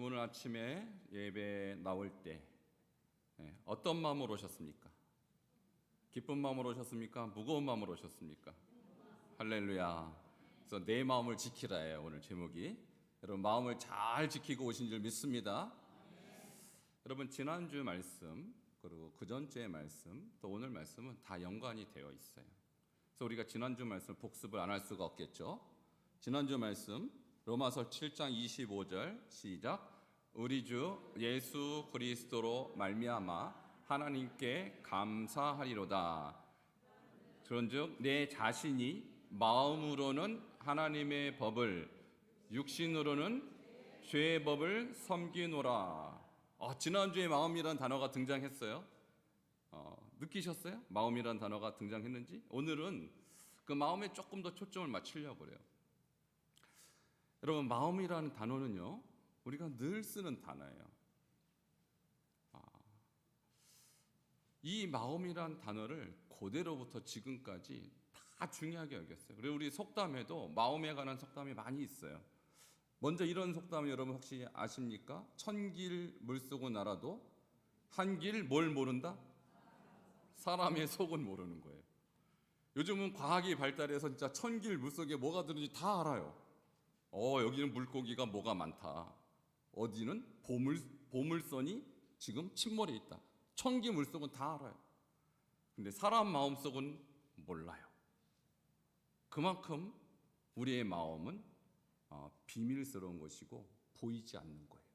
여러분 오늘 아침에 예배 나올 때 어떤 마음으로 오셨습니까? 기쁜 마음으로 오셨습니까? 무거운 마음으로 오셨습니까? 할렐루야. 그래서 내 마음을 지키라예요. 오늘 제목이. 여러분 마음을 잘 지키고 오신 줄 믿습니다. 여러분 지난주 말씀 그리고 그 전주의 말씀 또 오늘 말씀은 다 연관이 되어 있어요. 그래서 우리가 지난주 말씀 복습을 안 할 수가 없겠죠. 지난주 말씀 로마서 7장 25절 시작. 우리 주 예수 그리스도로 말미암아 하나님께 감사하리로다. 그런즉 내 자신이 마음으로는 하나님의 법을 육신으로는 죄의 법을 섬기노라. 지난주에 마음이란 단어가 등장했어요. 느끼셨어요? 마음이란 단어가 등장했는지? 오늘은 그 마음에 조금 더 초점을 맞추려고 그래요. 여러분 마음이라는 단어는요 우리가 늘 쓰는 단어예요. 이 마음이란 단어를 고대로부터 지금까지 다 중요하게 여겼어요. 그리고 우리 속담에도 마음에 관한 속담이 많이 있어요. 먼저 이런 속담 여러분 혹시 아십니까? 천길 물속은 알아도 한길 뭘 모른다? 사람의 속은 모르는 거예요. 요즘은 과학이 발달해서 진짜 천길 물속에 뭐가 들는지 다 알아요. 여기는 물고기가 뭐가 많다. 어디는 보물선이 지금 침몰해 있다. 천기 물속은 다 알아요. 근데 사람 마음속은 몰라요. 그만큼 우리의 마음은 비밀스러운 것이고 보이지 않는 거예요.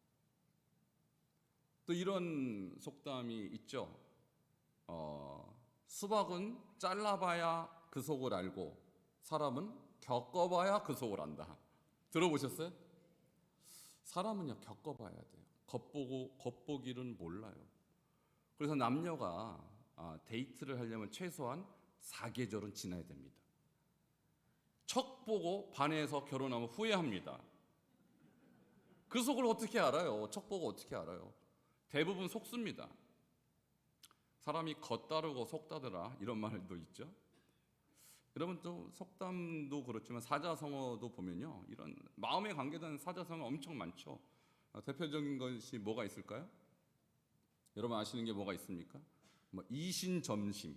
또 이런 속담이 있죠. 수박은 잘라봐야 그 속을 알고 사람은 겪어봐야 그 속을 안다. 들어보셨어요? 사람은요 겪어봐야 돼요. 겉보기는 몰라요. 그래서 남녀가 데이트를 하려면 최소한 4계절은 지나야 됩니다. 척 보고 반해서 결혼하면 후회합니다. 그 속을 어떻게 알아요? 척 보고 어떻게 알아요? 대부분 속습니다. 사람이 겉 따르고 속 따르라 이런 말도 있죠. 여러분 또 속담도 그렇지만 사자성어도 보면요 이런 마음에 관계된 사자성어 엄청 많죠. 대표적인 것이 뭐가 있을까요? 여러분 아시는 게 뭐가 있습니까? 이신점심,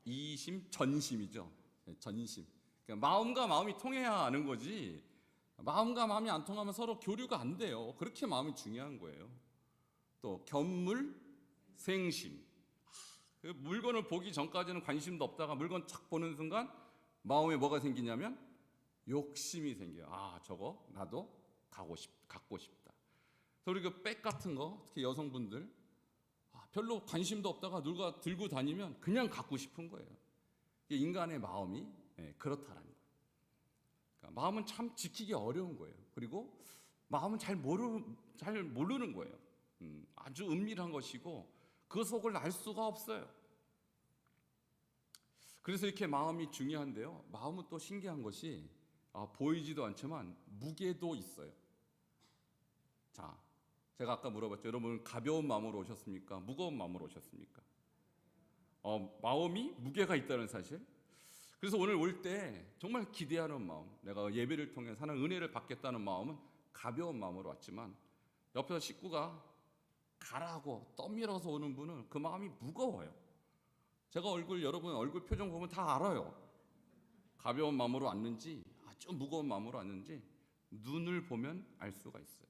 이심전심이죠. 전심. 그러니까 마음과 마음이 통해야 아는 거지. 마음과 마음이 안 통하면 서로 교류가 안 돼요. 그렇게 마음이 중요한 거예요. 또 견물생심. 물건을 보기 전까지는 관심도 없다가 물건 착 보는 순간 마음에 뭐가 생기냐면 욕심이 생겨요. 저거 나도 갖고 싶다. 그래서 우리 그 백 같은 거 특히 여성분들 별로 관심도 없다가 누가 들고 다니면 그냥 갖고 싶은 거예요. 인간의 마음이 그렇다라는 거예요. 그러니까 마음은 참 지키기 어려운 거예요. 그리고 마음은 잘 모르는 거예요. 아주 은밀한 것이고 그 속을 알 수가 없어요. 그래서 이렇게 마음이 중요한데요. 마음은 또 신기한 것이 보이지도 않지만 무게도 있어요. 자, 제가 아까 물어봤죠. 여러분 가벼운 마음으로 오셨습니까? 무거운 마음으로 오셨습니까? 마음이 무게가 있다는 사실. 그래서 오늘 올 때 정말 기대하는 마음, 내가 예배를 통해 하는 은혜를 받겠다는 마음은 가벼운 마음으로 왔지만 옆에서 식구가 가라고 떠밀어서 오는 분은 그 마음이 무거워요. 제가 여러분 얼굴 표정 보면 다 알아요. 가벼운 마음으로 왔는지 아주 무거운 마음으로 왔는지 눈을 보면 알 수가 있어요.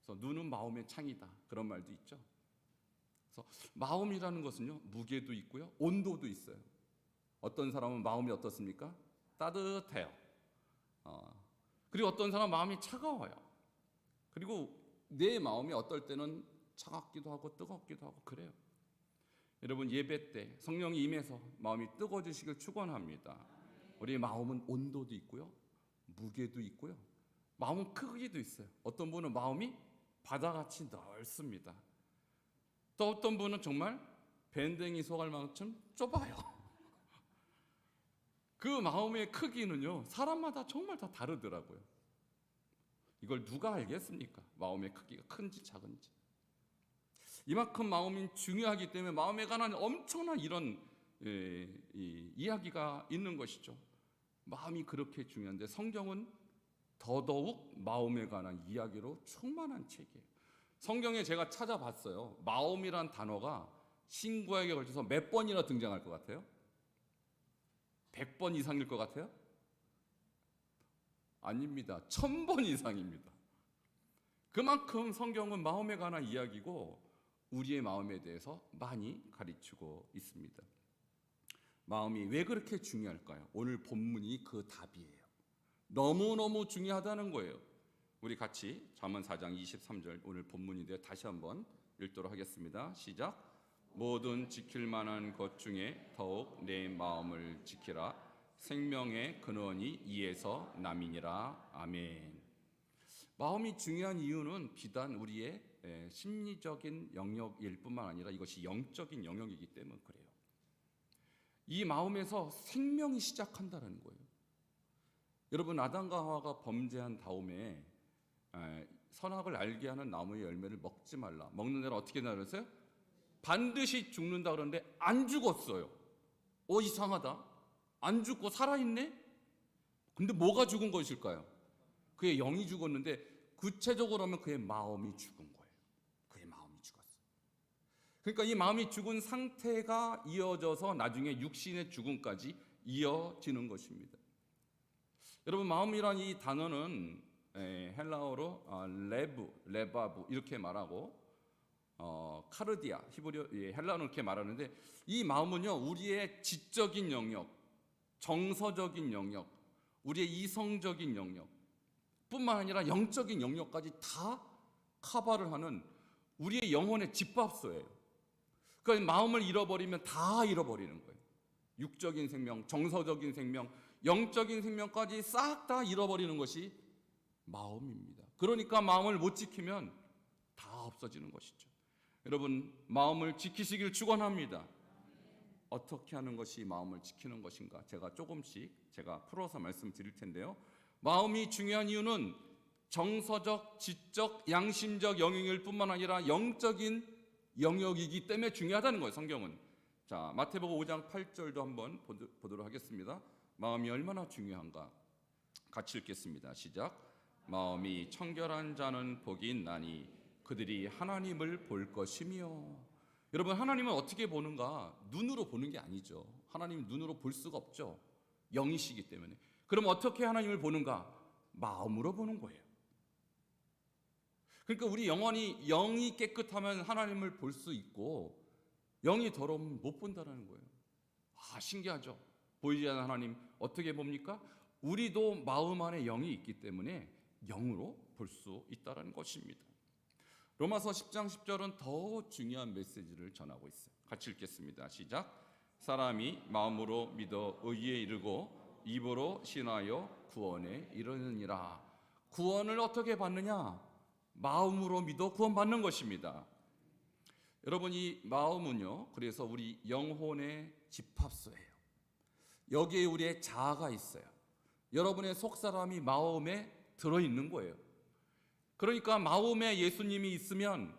그래서 눈은 마음의 창이다 그런 말도 있죠. 그래서 마음이라는 것은요 무게도 있고요 온도도 있어요. 어떤 사람은 마음이 어떻습니까? 따뜻해요. 그리고 어떤 사람은 마음이 차가워요. 그리고 내 마음이 어떨 때는 차갑기도 하고 뜨겁기도 하고 그래요. 여러분 예배 때 성령이 임해서 마음이 뜨거워지시길 축원합니다. 우리 마음은 온도도 있고요 무게도 있고요 마음은 크기도 있어요. 어떤 분은 마음이 바다같이 넓습니다. 또 어떤 분은 정말 밴댕이 소갈만큼 좁아요. 그 마음의 크기는요 사람마다 정말 다 다르더라고요. 이걸 누가 알겠습니까? 마음의 크기가 큰지 작은지. 이만큼 마음이 중요하기 때문에 마음에 관한 엄청난 이런 이야기가 있는 것이죠. 마음이 그렇게 중요한데 성경은 더더욱 마음에 관한 이야기로 충만한 책이에요. 성경에 제가 찾아봤어요. 마음이란 단어가 신구약에 걸쳐서 몇 번이나 등장할 것 같아요? 100번 이상일 것 같아요? 아닙니다. 1000번 이상입니다. 그만큼 성경은 마음에 관한 이야기고 우리의 마음에 대해서 많이 가르치고 있습니다. 마음이 왜 그렇게 중요할까요? 오늘 본문이 그 답이에요. 너무너무 중요하다는 거예요. 우리 같이 잠언 4장 23절 오늘 본문인데요. 다시 한번 읽도록 하겠습니다. 시작. 모든 지킬 만한 것 중에 더욱 내 마음을 지키라. 생명의 근원이 이에서 남이니라. 아멘. 마음이 중요한 이유는 비단 우리의 심리적인 영역일 뿐만 아니라 이것이 영적인 영역이기 때문에 그래요. 이 마음에서 생명이 시작한다는 거예요. 여러분, 아담과 하와가 범죄한 다음에 선악을 알게 하는 나무의 열매를 먹지 말라. 먹는 데는 어떻게 나렸어요? 반드시 죽는다 그러는데 안 죽었어요. 이상하다. 안 죽고 살아있네? 근데 뭐가 죽은 것일까요? 그의 영이 죽었는데 구체적으로 하면 그의 마음이 죽은 거예요. 그의 마음이 죽었어요. 그러니까 이 마음이 죽은 상태가 이어져서 나중에 육신의 죽음까지 이어지는 것입니다. 여러분, 마음이란 이 단어는 헬라어로 레바브 이렇게 말하고 카르디아 히브리어 헬라어는 이렇게 말하는데 이 마음은요 우리의 지적인 영역, 정서적인 영역, 우리의 이성적인 영역 뿐만 아니라 영적인 영역까지 다 커버를 하는 우리의 영혼의 집합소예요. 그러니까 마음을 잃어버리면 다 잃어버리는 거예요. 육적인 생명, 정서적인 생명, 영적인 생명까지 싹 다 잃어버리는 것이 마음입니다. 그러니까 마음을 못 지키면 다 없어지는 것이죠. 여러분, 마음을 지키시길 축원합니다. 어떻게 하는 것이 마음을 지키는 것인가? 제가 조금씩 풀어서 말씀드릴 텐데요. 마음이 중요한 이유는 정서적, 지적, 양심적 영역일 뿐만 아니라 영적인 영역이기 때문에 중요하다는 거예요. 성경은. 자, 마태복음 5장 8절도 한번 보도록 하겠습니다. 마음이 얼마나 중요한가? 같이 읽겠습니다. 시작. 마음이 청결한 자는 복이 있나니 그들이 하나님을 볼 것이며. 여러분, 하나님은 어떻게 보는가? 눈으로 보는 게 아니죠. 하나님은 눈으로 볼 수가 없죠. 영이시기 때문에. 그럼 어떻게 하나님을 보는가? 마음으로 보는 거예요. 그러니까 우리 영이 깨끗하면 하나님을 볼 수 있고 영이 더러우면 못 본다는 거예요. 신기하죠? 보이지 않는 하나님 어떻게 봅니까? 우리도 마음 안에 영이 있기 때문에 영으로 볼 수 있다는 것입니다. 로마서 10장 10절은 더 중요한 메시지를 전하고 있어요. 같이 읽겠습니다. 시작. 사람이 마음으로 믿어 의에 이르고 입으로 신하여 구원에 이르느니라. 구원을 어떻게 받느냐? 마음으로 믿어 구원받는 것입니다. 여러분, 이 마음은요, 그래서 우리 영혼의 집합소예요. 여기에 우리의 자아가 있어요. 여러분의 속사람이 마음에 들어있는 거예요. 그러니까 마음에 예수님이 있으면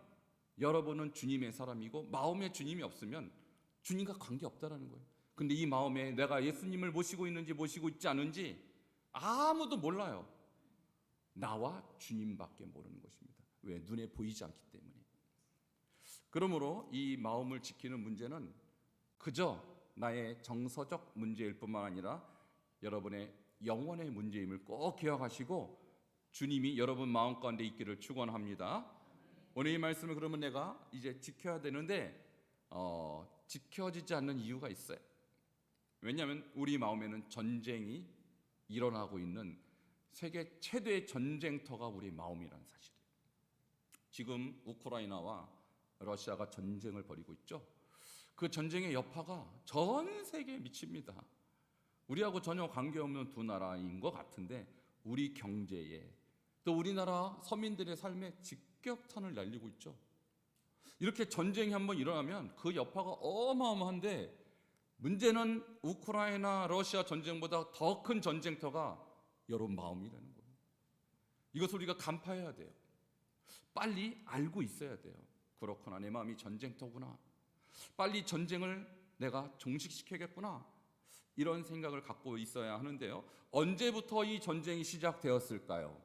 여러분은 주님의 사람이고 마음에 주님이 없으면 주님과 관계없다라는 거예요. 근데 이 마음에 내가 예수님을 모시고 있는지 모시고 있지 않은지 아무도 몰라요. 나와 주님밖에 모르는 것입니다. 왜? 눈에 보이지 않기 때문에. 그러므로 이 마음을 지키는 문제는 그저 나의 정서적 문제일 뿐만 아니라 여러분의 영혼의 문제임을 꼭 기억하시고 주님이 여러분 마음 가운데 있기를 축원합니다. 오늘 이 말씀을 그러면 내가 이제 지켜야 되는데 지켜지지 않는 이유가 있어요. 왜냐하면 우리 마음에는 전쟁이 일어나고 있는 세계 최대의 전쟁터가 우리 마음이라는 사실이에요. 지금 우크라이나와 러시아가 전쟁을 벌이고 있죠. 그 전쟁의 여파가 전 세계에 미칩니다. 우리하고 전혀 관계없는 두 나라인 것 같은데 우리 경제에 또 우리나라 서민들의 삶에 직격탄을 날리고 있죠. 이렇게 전쟁이 한번 일어나면 그 여파가 어마어마한데 문제는 우크라이나 러시아 전쟁보다 더 큰 전쟁터가 여러분 마음이라는 거예요. 이것을 우리가 간파해야 돼요. 빨리 알고 있어야 돼요. 그렇구나, 내 마음이 전쟁터구나. 빨리 전쟁을 내가 종식시켜야겠구나. 이런 생각을 갖고 있어야 하는데요. 언제부터 이 전쟁이 시작되었을까요?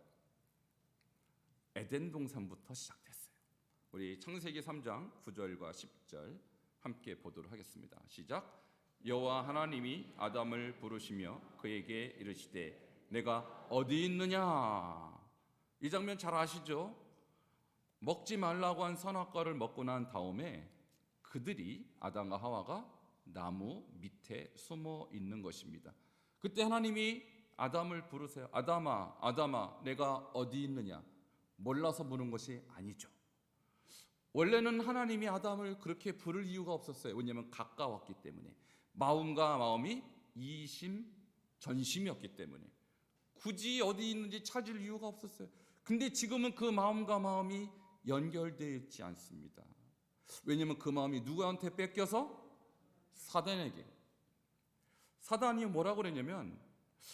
에덴 동산부터 시작됐어요. 우리 창세기 3장 9절과 10절 함께 보도록 하겠습니다. 시작. 여호와 하나님이 아담을 부르시며 그에게 이르시되 내가 어디 있느냐. 이 장면 잘 아시죠? 먹지 말라고 한 선악과를 먹고 난 다음에 그들이 아담과 하와가 나무 밑에 숨어 있는 것입니다. 그때 하나님이 아담을 부르세요. 아담아, 아담아, 내가 어디 있느냐? 몰라서 부른 것이 아니죠. 원래는 하나님이 아담을 그렇게 부를 이유가 없었어요. 왜냐하면 가까웠기 때문에. 마음과 마음이 이심전심이었기 때문에 굳이 어디 있는지 찾을 이유가 없었어요. 근데 지금은 그 마음과 마음이 연결되어 있지 않습니다. 왜냐하면 그 마음이 누구한테 뺏겨서? 사단에게. 사단이 뭐라고 그랬냐면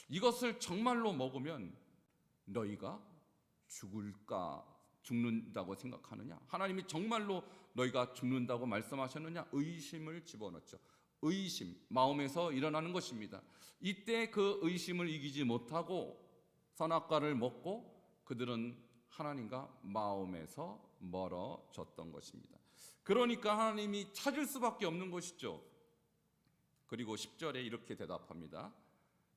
이것을 정말로 먹으면 너희가 죽는다고 생각하느냐? 하나님이 정말로 너희가 죽는다고 말씀하셨느냐? 의심을 집어넣었죠. 의심, 마음에서 일어나는 것입니다. 이때 그 의심을 이기지 못하고 선악과를 먹고 그들은 하나님과 마음에서 멀어졌던 것입니다. 그러니까 하나님이 찾을 수밖에 없는 것이죠. 그리고 10절에 이렇게 대답합니다.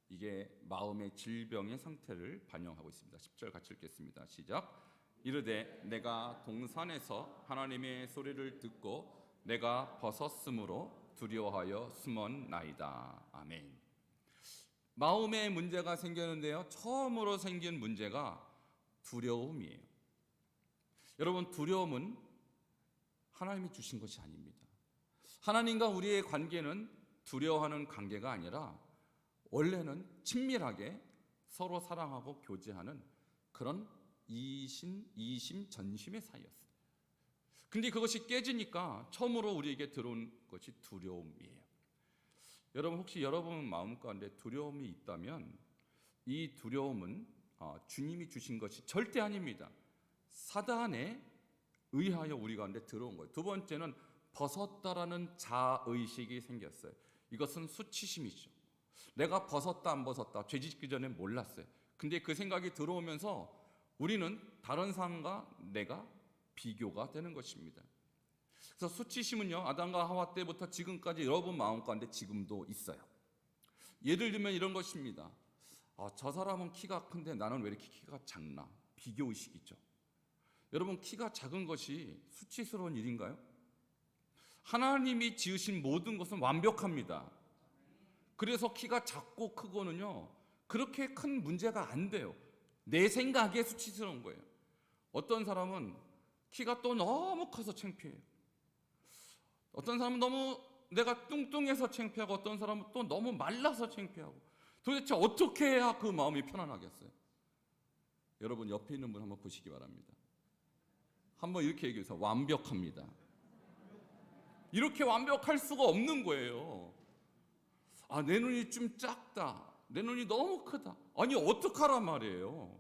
이게 마음의 질병의 상태를 반영하고 있습니다. 10절 같이 읽겠습니다. 시작. 이르되 내가 동산에서 하나님의 소리를 듣고 내가 벗었으므로 두려워하여 숨었나이다. 아멘. 마음에 문제가 생겼는데요. 처음으로 생긴 문제가 두려움이에요. 여러분, 두려움은 하나님이 주신 것이 아닙니다. 하나님과 우리의 관계는 두려워하는 관계가 아니라 원래는 친밀하게 서로 사랑하고 교제하는 그런 이심전심의 사이였어요. 근데 그것이 깨지니까 처음으로 우리에게 들어온 것이 두려움이에요. 여러분, 혹시 여러분 마음 가운데 두려움이 있다면 이 두려움은 주님이 주신 것이 절대 아닙니다. 사단에 의하여 우리 가운데 들어온 거예요. 두 번째는 벗었다라는 자의식이 생겼어요. 이것은 수치심이죠. 내가 벗었다 안 벗었다 죄 짓기 전에 몰랐어요. 근데 그 생각이 들어오면서 우리는 다른 사람과 내가 비교가 되는 것입니다. 그래서 수치심은요, 아담과 하와 때부터 지금까지 여러분 마음 가운데 지금도 있어요. 예를 들면 이런 것입니다. 저 사람은 키가 큰데 나는 왜 이렇게 키가 작나? 비교의식이죠. 여러분, 키가 작은 것이 수치스러운 일인가요? 하나님이 지으신 모든 것은 완벽합니다. 그래서 키가 작고 크고는요 그렇게 큰 문제가 안 돼요. 내 생각에 수치스러운 거예요. 어떤 사람은 키가 또 너무 커서 창피해요. 어떤 사람은 너무 내가 뚱뚱해서 창피하고 어떤 사람은 또 너무 말라서 창피하고 도대체 어떻게 해야 그 마음이 편안하겠어요? 여러분 옆에 있는 분 한번 보시기 바랍니다. 한번 이렇게 얘기해서 완벽합니다. 이렇게 완벽할 수가 없는 거예요. 내 눈이 좀 작다. 내 눈이 너무 크다. 아니 어떡하란 말이에요.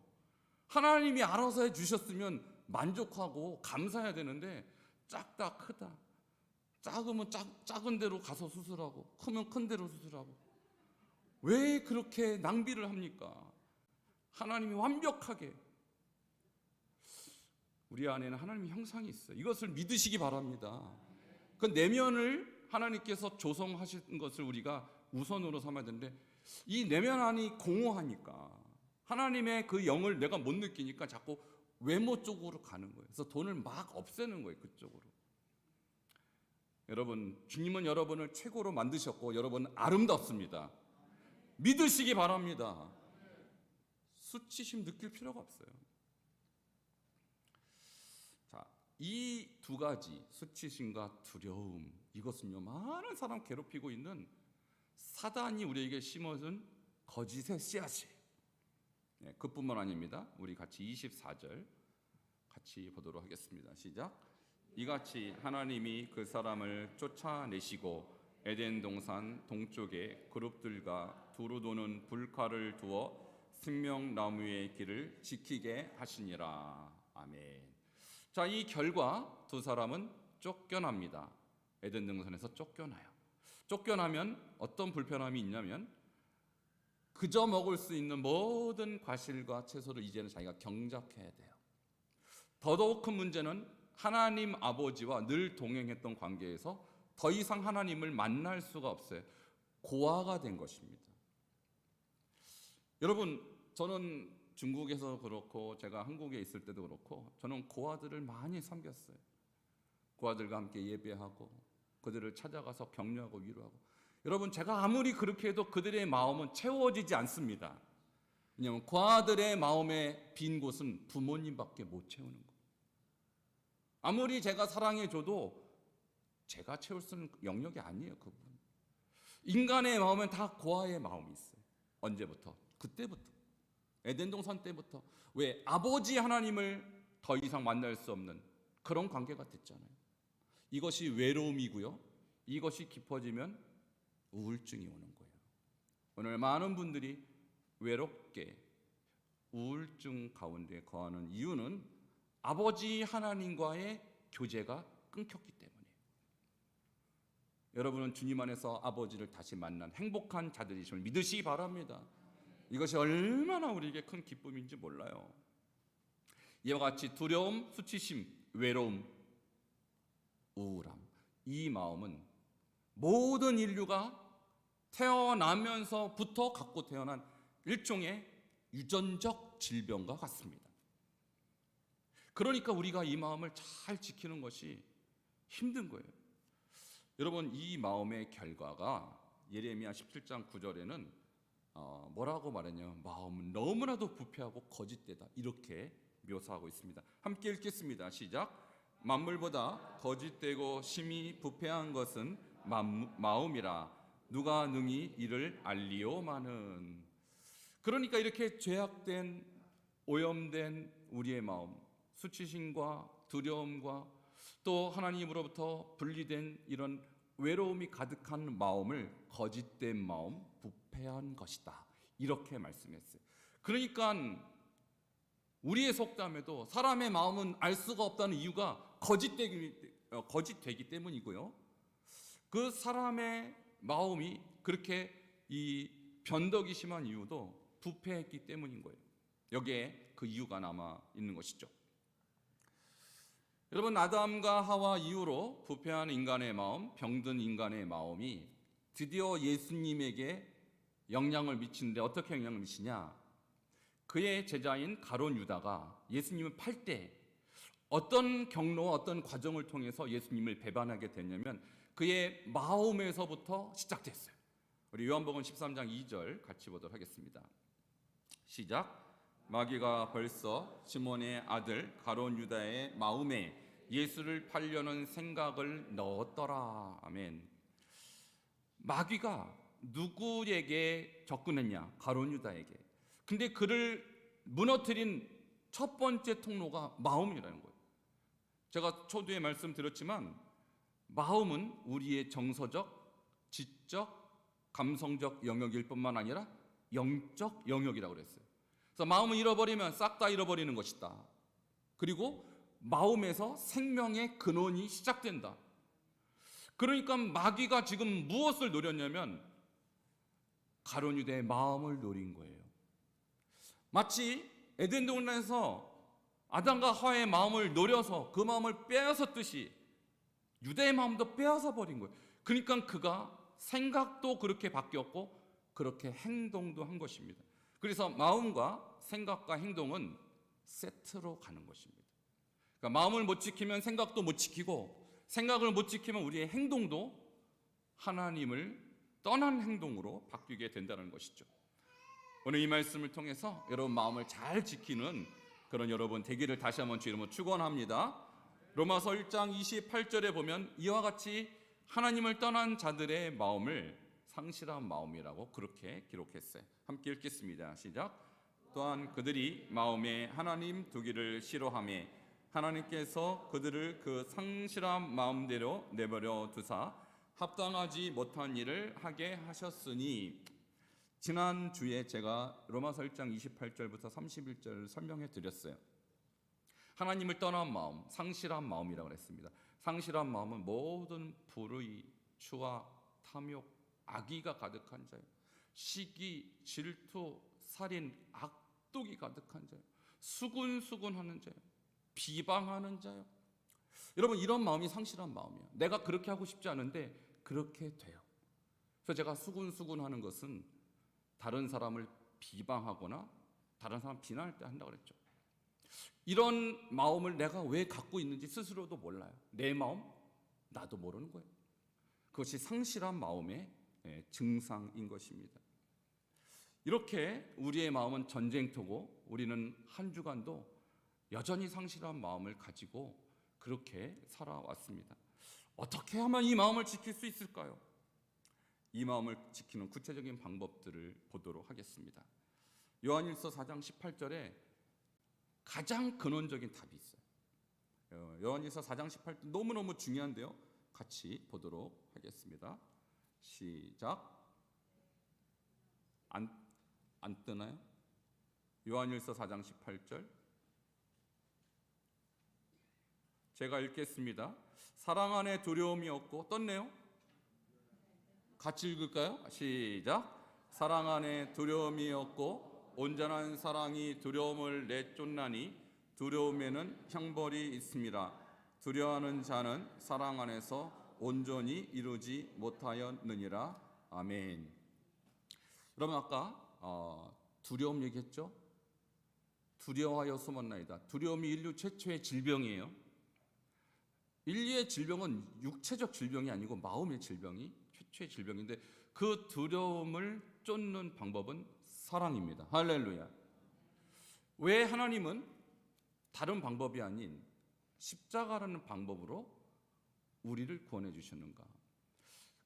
하나님이 알아서 해주셨으면 만족하고 감사해야 되는데 작다 크다. 작으면 작은 대로 가서 수술하고 크면 큰 대로 수술하고 왜 그렇게 낭비를 합니까? 하나님이 완벽하게 우리 안에는 하나님의 형상이 있어요. 이것을 믿으시기 바랍니다. 그 내면을 하나님께서 조성하신 것을 우리가 우선으로 삼아야 되는데 이 내면 안이 공허하니까 하나님의 그 영을 내가 못 느끼니까 자꾸 외모 쪽으로 가는 거예요. 그래서 돈을 막 없애는 거예요. 그쪽으로. 여러분, 주님은 여러분을 최고로 만드셨고 여러분은 아름답습니다. 믿으시기 바랍니다. 수치심 느낄 필요가 없어요. 자, 이 두 가지 수치심과 두려움, 이것은요 많은 사람 괴롭히고 있는 사단이 우리에게 심어준 거짓의 씨앗이에요. 그뿐만 아닙니다. 우리 같이 24절 같이 보도록 하겠습니다. 시작. 이같이 하나님이 그 사람을 쫓아내시고 에덴 동산 동쪽에 그룹들과 두루 도는 불칼을 두어 생명나무의 길을 지키게 하시니라. 아멘. 자, 이 결과 두 사람은 쫓겨납니다. 에덴 동산에서 쫓겨나요. 쫓겨나면 어떤 불편함이 있냐면 그저 먹을 수 있는 모든 과실과 채소를 이제는 자기가 경작해야 돼요. 더더욱 큰 문제는 하나님 아버지와 늘 동행했던 관계에서 더 이상 하나님을 만날 수가 없어요. 고아가 된 것입니다. 여러분, 저는 중국에서 그렇고 제가 한국에 있을 때도 그렇고 저는 고아들을 많이 섬겼어요. 고아들과 함께 예배하고 그들을 찾아가서 격려하고 위로하고. 여러분, 제가 아무리 그렇게 해도 그들의 마음은 채워지지 않습니다. 왜냐하면 고아들의 마음의 빈 곳은 부모님밖에 못 채우는 거예요. 아무리 제가 사랑해줘도 제가 채울 수 있는 영역이 아니에요. 그분. 인간의 마음은 다 고아의 마음이 있어요. 언제부터? 그때부터. 에덴 동산 때부터. 왜? 아버지 하나님을 더 이상 만날 수 없는 그런 관계가 됐잖아요. 이것이 외로움이고요. 이것이 깊어지면 우울증이 오는 거예요. 오늘 많은 분들이 외롭게 우울증 가운데 거하는 이유는 아버지 하나님과의 교제가 끊겼기 때문이에요. 여러분은 주님 안에서 아버지를 다시 만난 행복한 자들이심을 믿으시기 바랍니다. 이것이 얼마나 우리에게 큰 기쁨인지 몰라요. 이와 같이 두려움, 수치심, 외로움, 우울함, 이 마음은 모든 인류가 태어나면서부터 갖고 태어난 일종의 유전적 질병과 같습니다. 그러니까 우리가 이 마음을 잘 지키는 것이 힘든 거예요. 여러분, 이 마음의 결과가 예레미야 17장 9절에는 뭐라고 말했냐면 마음은 너무나도 부패하고 거짓되다, 이렇게 묘사하고 있습니다. 함께 읽겠습니다. 시작. 만물보다 거짓되고 심히 부패한 것은 마음이라 누가 능히 이를 알리오마는. 그러니까 이렇게 죄악된 오염된 우리의 마음, 수치심과 두려움과 또 하나님으로부터 분리된 이런 외로움이 가득한 마음을 거짓된 마음, 부패한 것이다, 이렇게 말씀했어요. 그러니까 우리의 속담에도 사람의 마음은 알 수가 없다는 이유가 거짓되기 때문이고요. 그 사람의 마음이 그렇게 이 변덕이 심한 이유도 부패했기 때문인 거예요. 여기에 그 이유가 남아 있는 것이죠. 여러분, 아담과 하와 이후로 부패한 인간의 마음, 병든 인간의 마음이 드디어 예수님에게 영향을 미치는데 어떻게 영향을 미치냐? 그의 제자인 가룟 유다가 예수님을 팔 때 어떤 경로와 어떤 과정을 통해서 예수님을 배반하게 됐냐면 그의 마음에서부터 시작됐어요. 우리 요한복음 13장 2절 같이 보도록 하겠습니다. 시작. 마귀가 벌써 시몬의 아들 가룟 유다의 마음에 예수를 팔려는 생각을 넣었더라. 아멘. 마귀가 누구에게 접근했냐? 가룟 유다에게. 근데 그를 무너뜨린 첫 번째 통로가 마음이라는 거예요. 제가 초두에 말씀드렸지만 마음은 우리의 정서적, 지적, 감성적 영역일 뿐만 아니라 영적 영역이라고 그랬어요. 그래서 마음을 잃어버리면 싹 다 잃어버리는 것이다. 그리고 마음에서 생명의 근원이 시작된다. 그러니까 마귀가 지금 무엇을 노렸냐면 가룟 유다의 마음을 노린 거예요. 마치 에덴 동산에서 아담과 하와의 마음을 노려서 그 마음을 빼앗았듯이 유다의 마음도 빼앗아 버린 거예요. 그러니까 그가 생각도 그렇게 바뀌었고 그렇게 행동도 한 것입니다. 그래서 마음과 생각과 행동은 세트로 가는 것입니다. 그러니까 마음을 못 지키면 생각도 못 지키고 생각을 못 지키면 우리의 행동도 하나님을 떠난 행동으로 바뀌게 된다는 것이죠. 오늘 이 말씀을 통해서 여러분 마음을 잘 지키는 그런 여러분 되기를 다시 한번 주 이름으로 축원합니다. 로마서 1장 28절에 보면 이와 같이 하나님을 떠난 자들의 마음을 상실한 마음이라고 그렇게 기록했어요. 함께 읽겠습니다. 시작. 또한 그들이 마음에 하나님 두기를 싫어하며 하나님께서 그들을 그 상실한 마음대로 내버려 두사 합당하지 못한 일을 하게 하셨으니. 지난주에 제가 로마서 1장 28절부터 31절 설명해 드렸어요. 하나님을 떠난 마음, 상실한 마음이라고 했습니다. 상실한 마음은 모든 불의, 추악, 탐욕, 악의가 가득한 자요. 시기, 질투, 살인, 악독이 가득한 자요. 수군수군하는 자요. 비방하는 자요. 여러분, 이런 마음이 상실한 마음이에요. 내가 그렇게 하고 싶지 않은데 그렇게 돼요. 그래서 제가 수군수군하는 것은 다른 사람을 비방하거나 다른 사람 비난할 때 한다고 그랬죠. 이런 마음을 내가 왜 갖고 있는지 스스로도 몰라요. 내 마음 나도 모르는 거예요. 그것이 상실한 마음의 증상인 것입니다. 이렇게 우리의 마음은 전쟁터고 우리는 한 주간도 여전히 상실한 마음을 가지고 그렇게 살아왔습니다. 어떻게 하면 이 마음을 지킬 수 있을까요? 이 마음을 지키는 구체적인 방법들을 보도록 하겠습니다. 요한일서 4장 18절에 가장 근원적인 답이 있어요. 요한일서 4장 18절 너무너무 중요한데요. 같이 보도록 하겠습니다. 시작. 안 뜨나요? 요한일서 4장 18절 제가 읽겠습니다. 사랑 안에 두려움이 없고 떴네요. 같이 읽을까요? 시작. 사랑 안에 두려움이 없고 온전한 사랑이 두려움을 내쫓나니 두려움에는 형벌이 있습니다. 두려워하는 자는 사랑 안에서 온전히 이루지 못하였느니라. 아멘. 여러분, 아까 두려움 얘기했죠? 두려워하여 숨었나이다. 두려움이 인류 최초의 질병이에요. 인류의 질병은 육체적 질병이 아니고 마음의 질병이 최초의 질병인데 그 두려움을 쫓는 방법은 사랑입니다. 할렐루야. 왜 하나님은 다른 방법이 아닌 십자가라는 방법으로 우리를 구원해 주셨는가?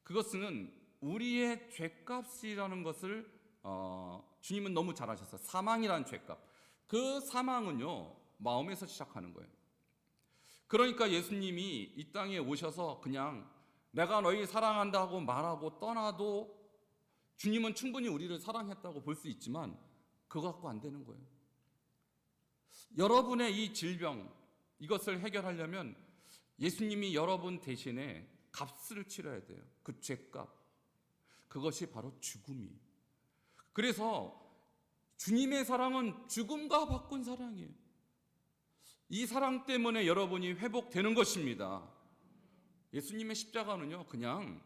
그것은 우리의 죄값이라는 것을 주님은 너무 잘 아셨어요. 사망이라는 죄값. 그 사망은요, 마음에서 시작하는 거예요. 그러니까 예수님이 이 땅에 오셔서 그냥 내가 너희 사랑한다고 말하고 떠나도 주님은 충분히 우리를 사랑했다고 볼 수 있지만 그거 갖고 안 되는 거예요. 여러분의 이 질병, 이것을 해결하려면 예수님이 여러분 대신에 값을 치러야 돼요. 그 죄값. 그것이 바로 죽음이에요. 그래서 주님의 사랑은 죽음과 바꾼 사랑이에요. 이 사랑 때문에 여러분이 회복되는 것입니다. 예수님의 십자가는요, 그냥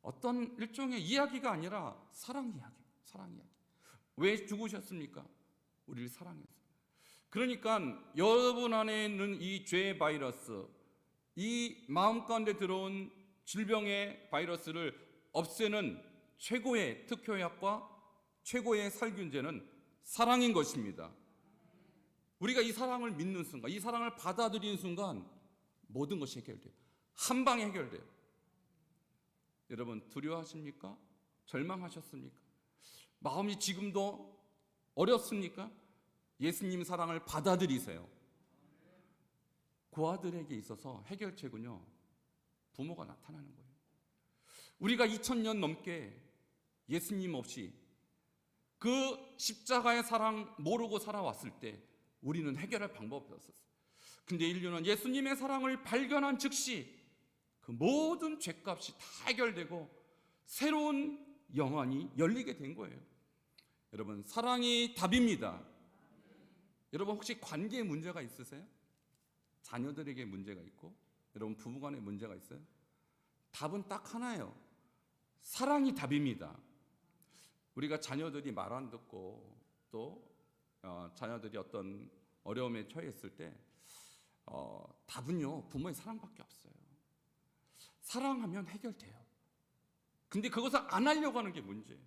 어떤 일종의 이야기가 아니라 사랑 이야기, 사랑 이야기. 왜 죽으셨습니까? 우리를 사랑해서. 그러니까 여러분 안에 있는 이 죄의 바이러스, 이 마음 가운데 들어온 질병의 바이러스를 없애는 최고의 특효약과 최고의 살균제는 사랑인 것입니다. 우리가 이 사랑을 믿는 순간, 이 사랑을 받아들이는 순간 모든 것이 해결돼요. 한 방에 해결돼요. 여러분, 두려워하십니까? 절망하셨습니까? 마음이 지금도 어렵습니까? 예수님 사랑을 받아들이세요. 그 아들에게 있어서 해결책은요, 부모가 나타나는 거예요. 우리가 2000년 넘게 예수님 없이 그 십자가의 사랑 모르고 살아왔을 때 우리는 해결할 방법이 없었어요. 근데 인류는 예수님의 사랑을 발견한 즉시 그 모든 죄값이 다 해결되고 새로운 영안이 열리게 된 거예요. 여러분, 사랑이 답입니다. 여러분, 혹시 관계에 문제가 있으세요? 자녀들에게 문제가 있고 여러분 부부간에 문제가 있어요? 답은 딱 하나예요. 사랑이 답입니다. 우리가 자녀들이 말 안 듣고 또 자녀들이 어떤 어려움에 처했을 때 답은요, 부모의 사랑밖에 없어요. 사랑하면 해결돼요. 근데 그것을 안 하려고 하는 게 문제예요.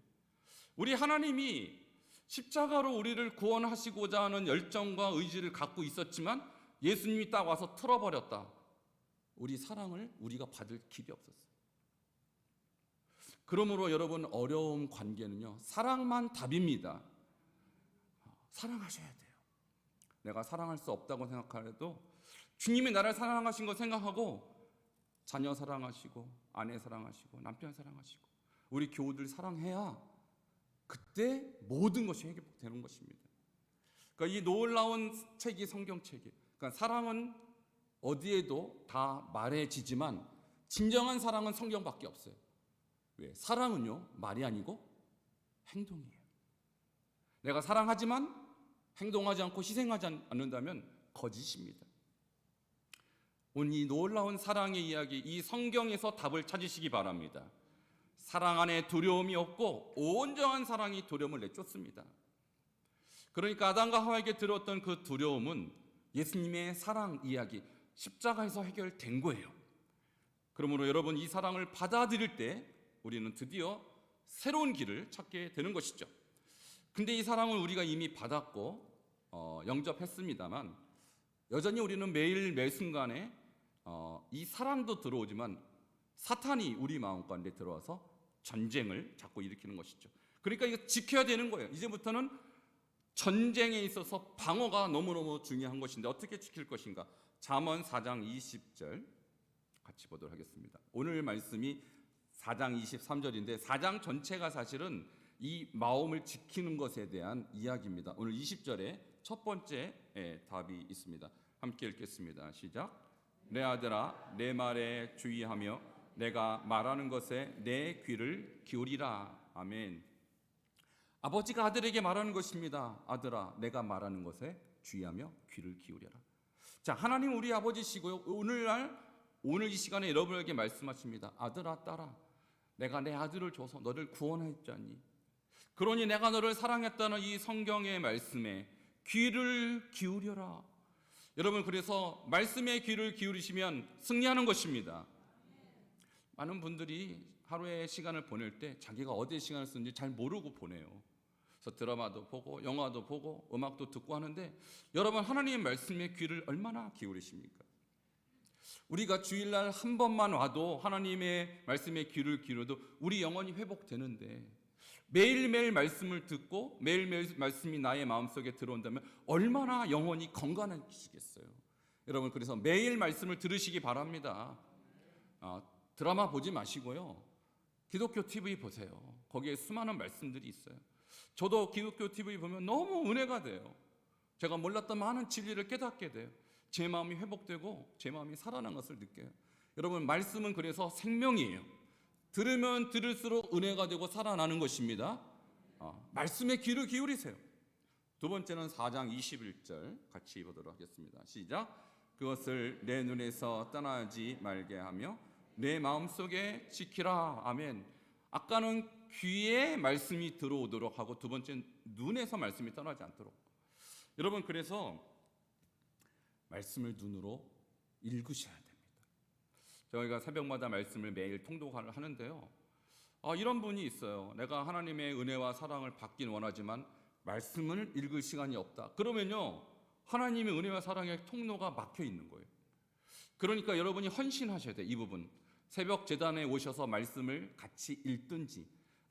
우리 하나님이 십자가로 우리를 구원하시고자 하는 열정과 의지를 갖고 있었지만 예수님이 딱 와서 틀어버렸다. 우리 사랑을 우리가 받을 길이 없었어요. 그러므로 여러분, 어려운 관계는요, 사랑만 답입니다. 사랑하셔야 돼요. 내가 사랑할 수 없다고 생각하려도 주님이 나를 사랑하신 거 생각하고 자녀 사랑하시고 아내 사랑하시고 남편 사랑하시고 우리 교우들 사랑해야 그때 모든 것이 해결되는 것입니다. 그러니까 이 놀라운 책이 성경책이에요. 그러니까 사랑은 어디에도 다 말해지지만 진정한 사랑은 성경밖에 없어요. 왜? 사랑은요, 말이 아니고 행동이에요. 내가 사랑하지만 행동하지 않고 희생하지 않는다면 거짓입니다. 오늘 이 놀라운 사랑의 이야기, 이 성경에서 답을 찾으시기 바랍니다. 사랑 안에 두려움이 없고 온전한 사랑이 두려움을 내쫓습니다. 그러니까 아담과 하와에게 들었던 그 두려움은 예수님의 사랑 이야기, 십자가에서 해결된 거예요. 그러므로 여러분, 이 사랑을 받아들일 때 우리는 드디어 새로운 길을 찾게 되는 것이죠. 근데 이 사랑을 우리가 이미 받았고 영접했습니다만 여전히 우리는 매일 매 순간에 이 사랑도 들어오지만 사탄이 우리 마음 가운데 들어와서 전쟁을 자꾸 일으키는 것이죠. 그러니까 이거 지켜야 되는 거예요. 이제부터는 전쟁에 있어서 방어가 너무너무 중요한 것인데 어떻게 지킬 것인가? 잠언 4장 20절 같이 보도록 하겠습니다. 오늘 말씀이 4장 23절인데 4장 전체가 사실은 이 마음을 지키는 것에 대한 이야기입니다. 오늘 20절에 첫 번째 답이 있습니다. 함께 읽겠습니다. 시작. 내 아들아, 내 말에 주의하며 내가 말하는 것에 내 귀를 기울이라. 아멘. 아버지가 아들에게 말하는 것입니다. 아들아, 내가 말하는 것에 주의하며 귀를 기울여라. 자, 하나님 우리 아버지시고요. 오늘 이 시간에 여러분에게 말씀하십니다. 아들아, 딸아, 내가 내 아들을 줘서 너를 구원했잖니. 그러니 내가 너를 사랑했다는 이 성경의 말씀에 귀를 기울여라. 여러분, 그래서 말씀에 귀를 기울이시면 승리하는 것입니다. 많은 분들이 하루에 시간을 보낼 때 자기가 어디에 시간을 쓰는지 잘 모르고 보내요. 그래서 드라마도 보고 영화도 보고 음악도 듣고 하는데 여러분, 하나님의 말씀에 귀를 얼마나 기울이십니까? 우리가 주일날 한 번만 와도 하나님의 말씀에 귀를 기울여도 우리 영혼이 회복되는데 매일매일 말씀을 듣고 매일매일 말씀이 나의 마음속에 들어온다면 얼마나 영혼이 건강해지겠어요. 여러분, 그래서 매일 말씀을 들으시기 바랍니다. 드라마 보지 마시고요, 기독교 TV 보세요. 거기에 수많은 말씀들이 있어요. 저도 기독교 TV 보면 너무 은혜가 돼요. 제가 몰랐던 많은 진리를 깨닫게 돼요. 제 마음이 회복되고 제 마음이 살아난 것을 느껴요. 여러분, 말씀은 그래서 생명이에요. 들으면 들을수록 은혜가 되고 살아나는 것입니다. 말씀에 귀를 기울이세요. 두 번째는 4장 21절 같이 보도록 하겠습니다. 시작. 그것을 내 눈에서 떠나지 말게 하며 내 마음속에 지키라. 아멘. 아까는 귀에 말씀이 들어오도록 하고 두 번째는 눈에서 말씀이 떠나지 않도록. 여러분, 그래서 말씀을 눈으로 읽으셔야 됩니다. 저희가 새벽마다 말씀을 매일 통독을 하는데요, 이런 분이 있어요. 내가 하나님의 은혜와 사랑을 받긴 원하지만 말씀을 읽을 시간이 없다. 그러면요, 하나님의 은혜와 사랑의 통로가 막혀 있는 거예요. 그러니까 여러분이 헌신하셔야 돼요. 이 부분. 새벽 제단에 오셔서 말씀을 같이 읽든지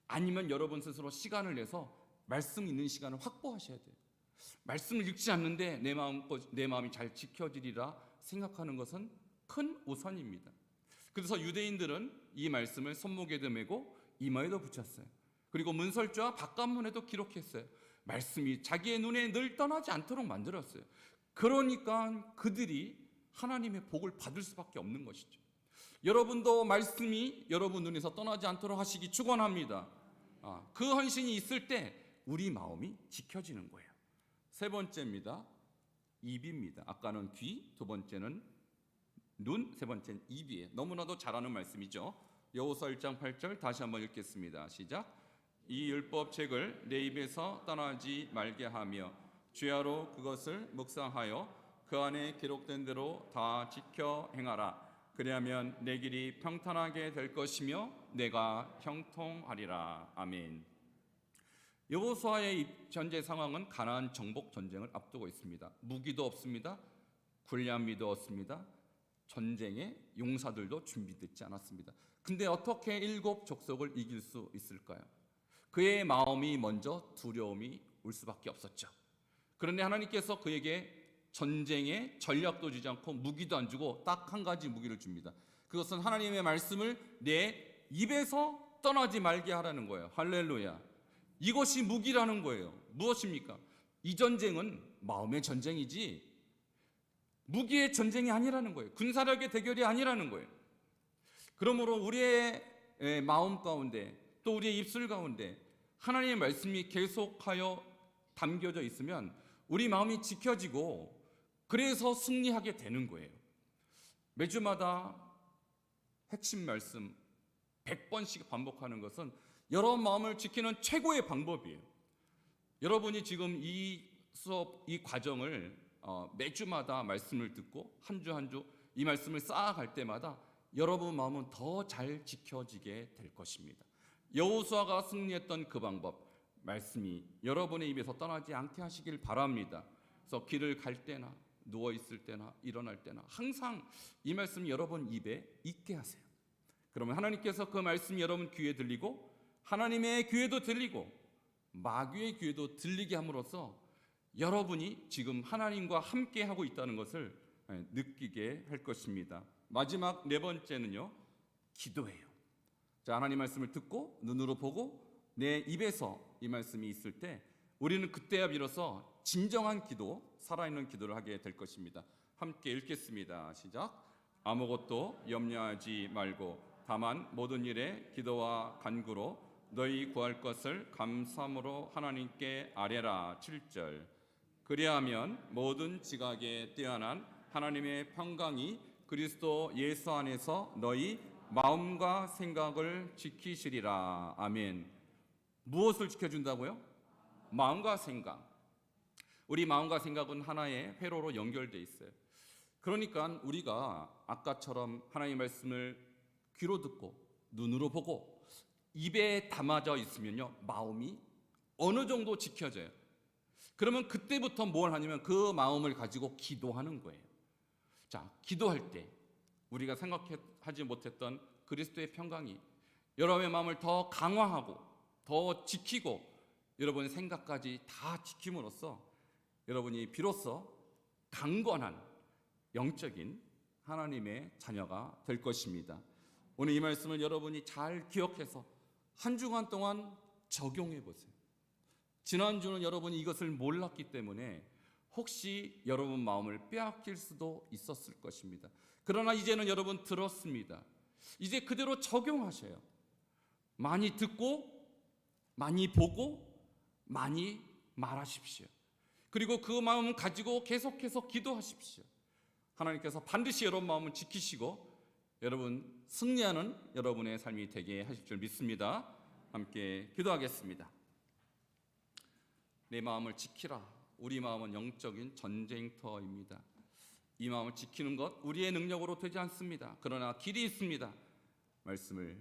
아니면 여러분 스스로 시간을 내서 말씀 있는 시간을 확보하셔야 돼요. 말씀을 읽지 않는데 내 마음이 잘 지켜지리라 생각하는 것은 큰 오산입니다. 그래서 유대인들은 이 말씀을 손목에도 메고 이마에도 붙였어요. 그리고 문설주와 바깥문에도 기록했어요. 말씀이 자기의 눈에 늘 떠나지 않도록 만들었어요. 그러니까 그들이 하나님의 복을 받을 수밖에 없는 것이죠. 여러분도 말씀이 여러분 눈에서 떠나지 않도록 하시기 축원합니다. 그 헌신이 있을 때 우리 마음이 지켜지는 거예요. 세 번째입니다. 입입니다. 아까는 귀, 두 번째는 눈, 세 번째는 입이에요. 너무나도 잘 아는 말씀이죠. 여호수아 1장 8절 다시 한번 읽겠습니다. 시작. 이 율법책을 내 입에서 떠나지 말게 하며 주야로 그것을 묵상하여 그 안에 기록된 대로 다 지켜 행하라. 그리하면 내 길이 평탄하게 될 것이며 내가 형통하리라. 아멘. 여호수아의 현재 상황은 가나안 정복 전쟁을 앞두고 있습니다. 무기도 없습니다. 군량미도 없습니다. 전쟁에 용사들도 준비되지 않았습니다. 근데 어떻게 7 족속을 이길 수 있을까요? 그의 마음이 먼저 두려움이 올 수밖에 없었죠. 그런데 하나님께서 그에게 전쟁에 전략도 주지 않고 무기도 안 주고 딱 한 가지 무기를 줍니다. 그것은 하나님의 말씀을 내 입에서 떠나지 말게 하라는 거예요. 할렐루야. 이것이 무기라는 거예요. 무엇입니까? 이 전쟁은 마음의 전쟁이지 무기의 전쟁이 아니라는 거예요. 군사력의 대결이 아니라는 거예요. 그러므로 우리의 마음 가운데 또 우리의 입술 가운데 하나님의 말씀이 계속하여 담겨져 있으면 우리 마음이 지켜지고 그래서 승리하게 되는 거예요. 매주마다 핵심 말씀 100번씩 반복하는 것은 여러분 마음을 지키는 최고의 방법이에요. 여러분이 지금 이 수업, 이 과정을 매주마다 말씀을 듣고 한 주 한 주 이 말씀을 쌓아갈 때마다 여러분 마음은 더 잘 지켜지게 될 것입니다. 여호수아가 승리했던 그 방법, 말씀이 여러분의 입에서 떠나지 않게 하시길 바랍니다. 그래서 길을 갈 때나 누워 있을 때나 일어날 때나 항상 이 말씀 여러분 입에 있게 하세요. 그러면 하나님께서 그 말씀이 여러분 귀에 들리고 하나님의 귀에도 들리고 마귀의 귀에도 들리게 함으로써 여러분이 지금 하나님과 함께 하고 있다는 것을 느끼게 할 것입니다. 마지막 네 번째는요, 기도예요. 자, 하나님 말씀을 듣고 눈으로 보고 내 입에서 이 말씀이 있을 때 우리는 그때야 비로소 진정한 기도, 살아있는 기도를 하게 될 것입니다. 함께 읽겠습니다. 시작. 아무것도 염려하지 말고 다만 모든 일에 기도와 간구로 너희 구할 것을 감사함으로 하나님께 아뢰라. 7절. 그리하면 모든 지각에 뛰어난 하나님의 평강이 그리스도 예수 안에서 너희 마음과 생각을 지키시리라. 아멘. 무엇을 지켜준다고요? 마음과 생각. 우리 마음과 생각은 하나의 회로로 연결되어 있어요. 그러니까 우리가 아까처럼 하나님의 말씀을 귀로 듣고 눈으로 보고 입에 담아져 있으면요, 마음이 어느 정도 지켜져요. 그러면 그때부터 뭘 하냐면 그 마음을 가지고 기도하는 거예요. 자, 기도할 때 우리가 생각하지 못했던 그리스도의 평강이 여러분의 마음을 더 강화하고 더 지키고 여러분의 생각까지 다 지킴으로써 여러분이 비로소 강건한 영적인 하나님의 자녀가 될 것입니다. 오늘 이 말씀을 여러분이 잘 기억해서 한 주간 동안 적용해 보세요. 지난주는 여러분이 이것을 몰랐기 때문에 혹시 여러분 마음을 빼앗길 수도 있었을 것입니다. 그러나 이제는 여러분 들었습니다. 이제 그대로 적용하셔요. 많이 듣고 많이 보고 많이 말하십시오. 그리고 그 마음 가지고 계속해서 기도하십시오. 하나님께서 반드시 여러분 마음을 지키시고 여러분 승리하는 여러분의 삶이 되게 하실 줄 믿습니다. 함께 기도하겠습니다. 내 마음을 지키라. 우리 마음은 영적인 전쟁터입니다. 이 마음을 지키는 것 우리의 능력으로 되지 않습니다. 그러나 길이 있습니다. 말씀을